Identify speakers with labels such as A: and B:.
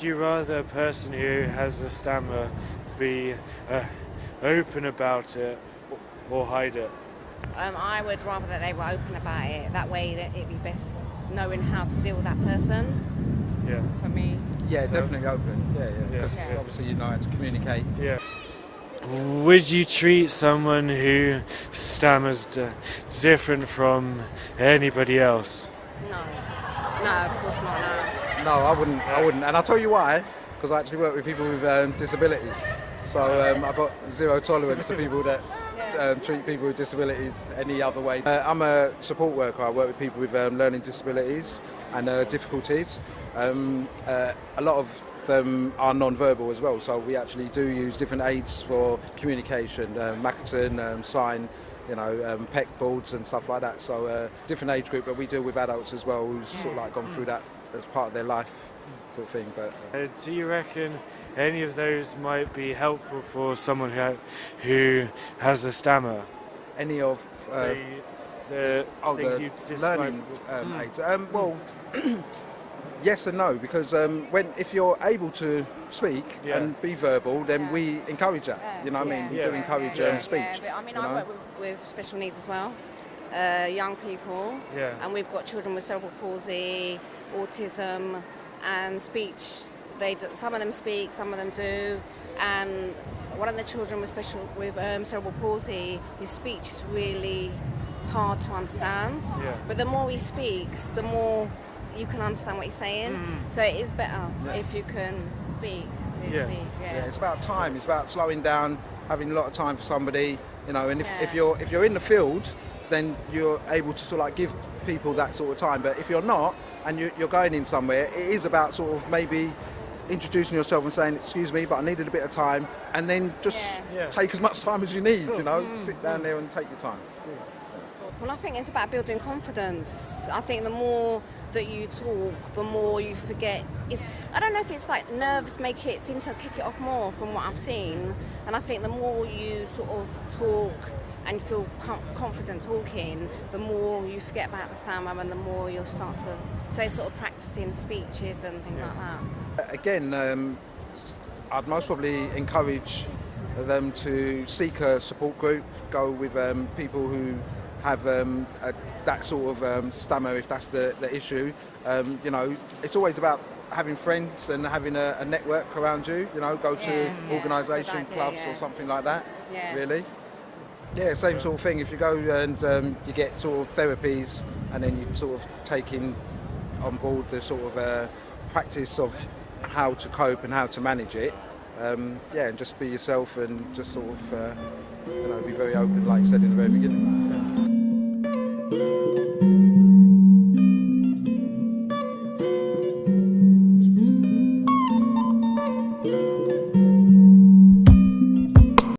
A: you rather a person who has a stammer be open about it or hide it?
B: I would rather that they were open about it. That way that it'd be best knowing how to deal with that person.
A: Yeah.
B: For me.
C: Yeah,
A: So-
C: definitely open. Yeah. Because
B: Yeah.
C: obviously you know how to communicate.
A: Yeah. Would you treat someone who stammers different from anybody else?
B: No. No, of course not, no.
C: No, I wouldn't. And I'll tell you why. Because I actually work with people with disabilities. So I've got zero tolerance to people that treat people with disabilities any other way. I'm a support worker. I work with people with learning disabilities and difficulties. A lot of them are non-verbal as well, so we actually do use different aids for communication, Makaton, sign, PEC boards and stuff like that. So different age group, but we deal with adults as well who's sort of like gone through that as part of their life sort of thing. But
A: Do you reckon any of those might be helpful for someone who has a stammer?
C: any of
A: The things you
C: the
A: described.
C: learning aids. Well, yes and no, because if you're able to speak
A: Yeah.
C: and be verbal, then
B: Yeah.
C: we encourage that. You know what I mean? We
A: Yeah.
C: do encourage speech.
B: Yeah, but I mean, I work with special needs as well, young people,
A: Yeah.
B: and we've got children with cerebral palsy, autism, and speech. Some of them speak, some of them do, and one of the children with cerebral palsy, his speech is really hard to understand.
A: Yeah.
B: But the more he speaks, the more you can understand what he's saying. So it is better if you can speak to
A: Yeah.
B: speak.
C: Yeah, it's about time. It's about slowing down, having a lot of time for somebody. And if
B: Yeah.
C: you're in the field, then you're able to sort of like give people that sort of time. But if you're not, and you're going in somewhere, it is about sort of maybe introducing yourself and saying, "Excuse me, but I needed a bit of time," and then just
A: Yeah.
C: take as much time as you need. Sit down there and take your time.
B: Well, I think it's about building confidence. I think the more that you talk, the more you forget. I don't know if it's like nerves seem to kick it off more from what I've seen. And I think the more you sort of talk and feel confident talking, the more you forget about the stammer and the more you'll start to, sort of practicing speeches and things like that.
C: Again, I'd most probably encourage them to seek a support group, go with people who have that sort of stammer if that's the issue. It's always about having friends and having a network around you, go to organisation,
B: good idea,
C: clubs
B: yeah.
C: or something like that,
B: Yeah.
C: really. Yeah, same sort of thing. If you go and you get sort of therapies and then you sort of taking on board the sort of practice of how to cope and how to manage it, and just be yourself and just sort of, be very open, like you said in the very beginning.